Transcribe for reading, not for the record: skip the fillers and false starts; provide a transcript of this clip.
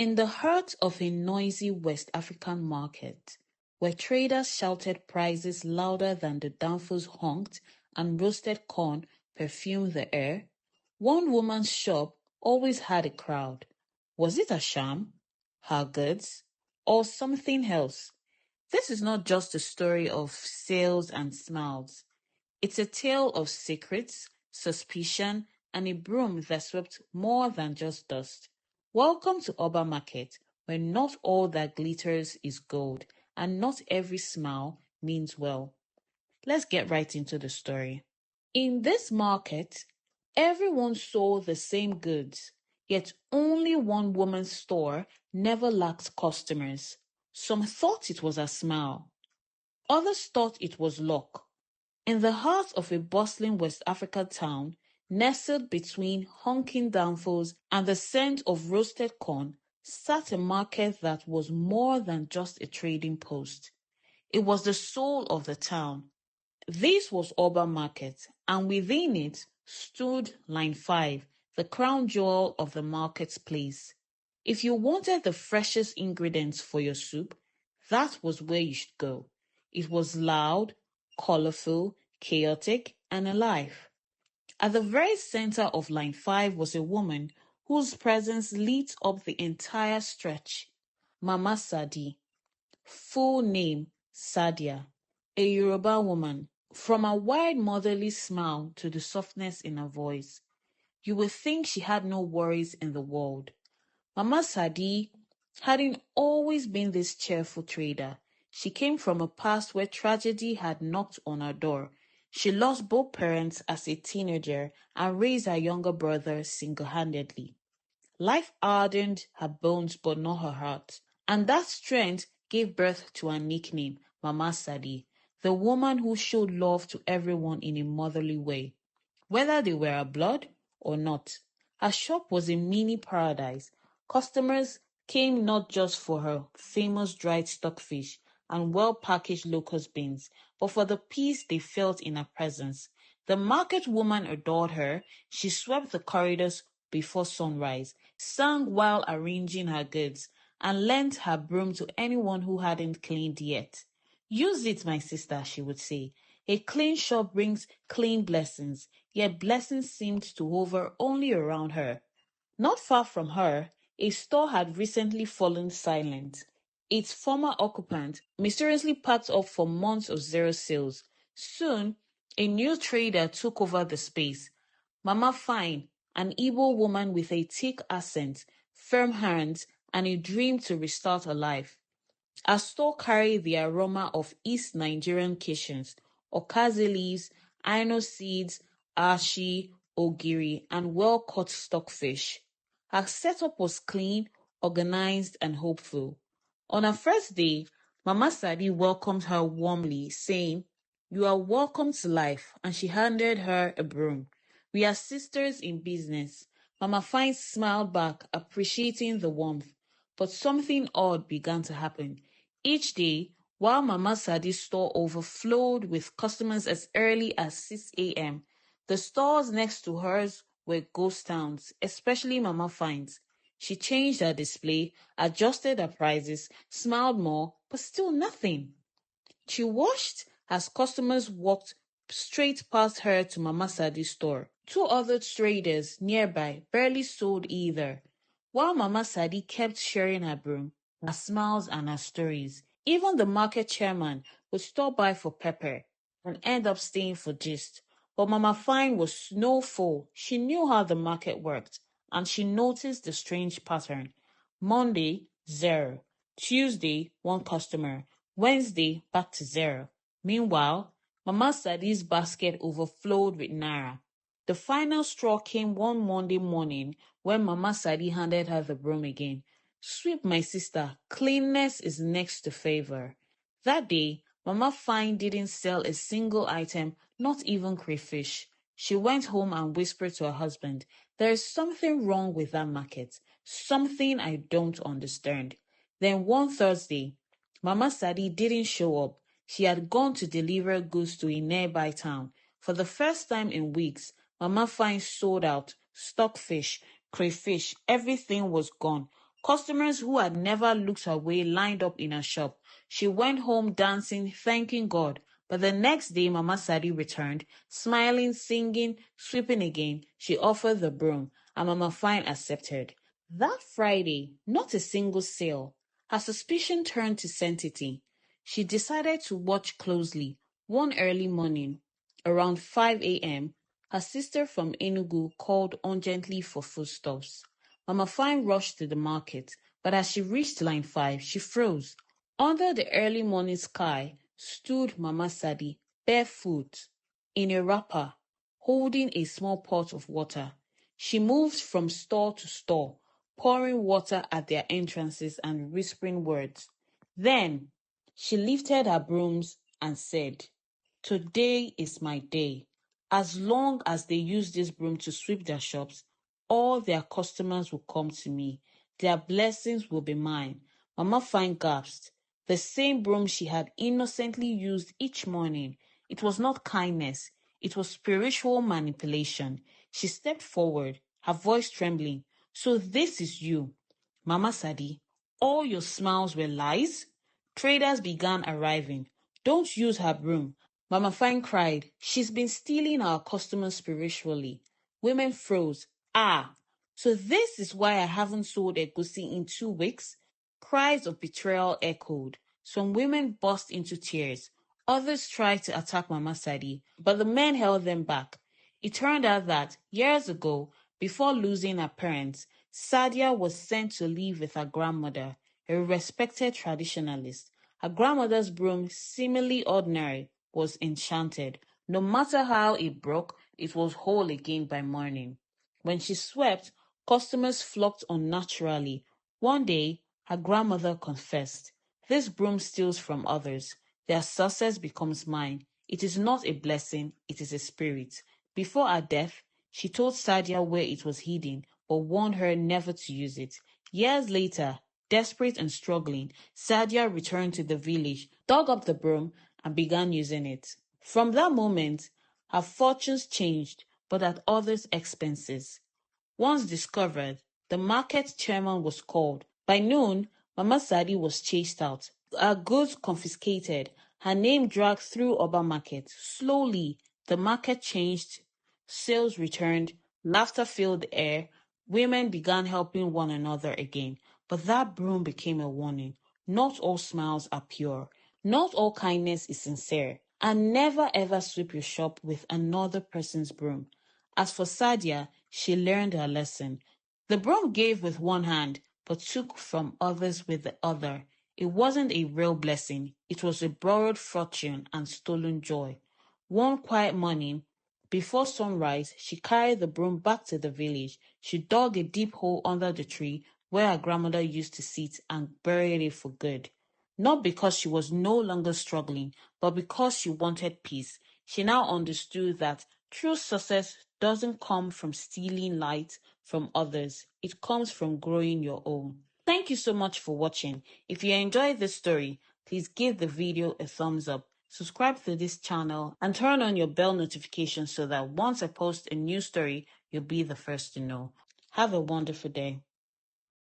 In the heart of a noisy West African market, where traders shouted prices louder than the danfos honked and roasted corn perfumed the air, one woman's shop always had a crowd. Was it a sham, her goods, or something else? This is not just a story of sales and smiles. It's a tale of secrets, suspicion, and a broom that swept more than just dust. Welcome to Oba Market, where not all that glitters is gold, and not every smile means well. Let's get right into the story. In this market, everyone sold the same goods, yet only one woman's store never lacked customers. Some thought it was a smile, others thought it was luck. In the heart of a bustling West African town, nestled between honking danfos and the scent of roasted corn, sat a market that was more than just a trading post. It was the soul of the town. This was Oba Market, and within it stood Line 5, the crown jewel of the market's place. If you wanted the freshest ingredients for your soup, that was where you should go. It was loud, colorful, chaotic, and alive. At the very center of Line 5 was a woman whose presence lit up the entire stretch. Mama Sade, full name Sadia, a Yoruba woman. From her wide motherly smile to the softness in her voice, you would think she had no worries in the world. Mama Sade hadn't always been this cheerful trader. She came from a past where tragedy had knocked on her door. She lost both parents as a teenager and raised her younger brother single-handedly. Life hardened her bones but not her heart, and that strength gave birth to her nickname, Mama Sade, the woman who showed love to everyone in a motherly way, whether they were her blood or not. Her shop was a mini paradise. Customers came not just for her famous dried stockfish and well-packaged locust beans, but for the peace they felt in her presence. The market woman adored her. She swept the corridors before sunrise, sang while arranging her goods, and lent her broom to anyone who hadn't cleaned yet. Use it, my sister, she would say. A clean shop brings clean blessings, yet blessings seemed to hover only around her. Not far from her, a store had recently fallen silent. Its former occupant mysteriously packed up for months of zero sales. Soon, a new trader took over the space. Mama Fine, an Igbo woman with a thick accent, firm hands, and a dream to restart her life. Her store carried the aroma of East Nigerian kitchens, okazi leaves, aino seeds, ashi, ogiri, and well-cut stockfish. Her setup was clean, organized, and hopeful. On her first day, Mama Sade welcomed her warmly, saying, "You are welcome to life," and she handed her a broom. "We are sisters in business." Mama Fine smiled back, appreciating the warmth. But something odd began to happen. Each day, while Mama Sade's store overflowed with customers as early as 6 a.m., the stores next to hers were ghost towns, especially Mama Fine's. She changed her display, adjusted her prices, smiled more, but still nothing. She watched as customers walked straight past her to Mama Sade's store. Two other traders nearby barely sold either, while Mama Sade kept sharing her broom, her smiles, and her stories. Even the market chairman would stop by for pepper and end up staying for gist. But Mama Fine was no fool. She knew how the market worked, and she noticed the strange pattern. Monday, zero. Tuesday, one customer. Wednesday, back to zero. Meanwhile, Mama Sade's basket overflowed with naira. The final straw came one Monday morning when Mama Sade handed her the broom again. "Sweep, my sister, cleanness is next to favor." That day, Mama Fine didn't sell a single item, not even crayfish. She went home and whispered to her husband, "There is something wrong with that market, something I don't understand." Then one Thursday, Mama Sade didn't show up. She had gone to deliver goods to a nearby town. For the first time in weeks, Mama Fine sold out. Stockfish, crayfish, everything was gone. Customers who had never looked her way lined up in her shop. She went home dancing, thanking God. But the next day, Mama Sade returned, smiling, singing, sweeping again. She offered the broom, and Mama Fine accepted. That Friday, not a single sale. Her suspicion turned to certainty. She decided to watch closely. One early morning, around 5 a.m., her sister from Enugu called urgently for foodstuffs. Mama Fine rushed to the market, but as she reached line 5, she froze. Under the early morning sky stood Mama Sade, barefoot, in a wrapper, holding a small pot of water. She moved from store to store, pouring water at their entrances and whispering words. Then she lifted her brooms and said, "Today is my day. As long as they use this broom to sweep their shops, all their customers will come to me. Their blessings will be mine." Mama Fine gasped. The same broom she had innocently used each morning. It was not kindness. It was spiritual manipulation. She stepped forward, her voice trembling. "So this is you, Mama Sade. All your smiles were lies?" Traders began arriving. "Don't use her broom." Mama Fine cried. "She's been stealing our customers spiritually." Women froze. "Ah, so this is why I haven't sold egusi in 2 weeks?" Cries of betrayal echoed. Some women burst into tears. Others tried to attack Mama Sade, but the men held them back. It turned out that, years ago, before losing her parents, Sadia was sent to live with her grandmother, a respected traditionalist. Her grandmother's broom, seemingly ordinary, was enchanted. No matter how it broke, it was whole again by morning. When she swept, customers flocked unnaturally. One day, her grandmother confessed, "This broom steals from others. Their success becomes mine. It is not a blessing, it is a spirit." Before her death, she told Sadia where it was hidden, but warned her never to use it. Years later, desperate and struggling, Sadia returned to the village, dug up the broom, and began using it. From that moment, her fortunes changed, but at others' expenses. Once discovered, the market chairman was called. By noon, Mama Sade was chased out, her goods confiscated, her name dragged through Oba Market. Slowly, the market changed, sales returned, laughter filled the air, women began helping one another again. But that broom became a warning. Not all smiles are pure. Not all kindness is sincere. And never ever sweep your shop with another person's broom. As for Sadia, she learned her lesson. The broom gave with one hand, but took from others with the other. It wasn't a real blessing. It was a borrowed fortune and stolen joy. One quiet morning, before sunrise, she carried the broom back to the village. She dug a deep hole under the tree where her grandmother used to sit and buried it for good. Not because she was no longer struggling, but because she wanted peace. She now understood that true success doesn't come from stealing light from others. It comes from growing your own. Thank you so much for watching. If you enjoyed this story, please give the video a thumbs up, subscribe to this channel, and turn on your bell notification so that once I post a new story, you'll be the first to know. Have a wonderful day.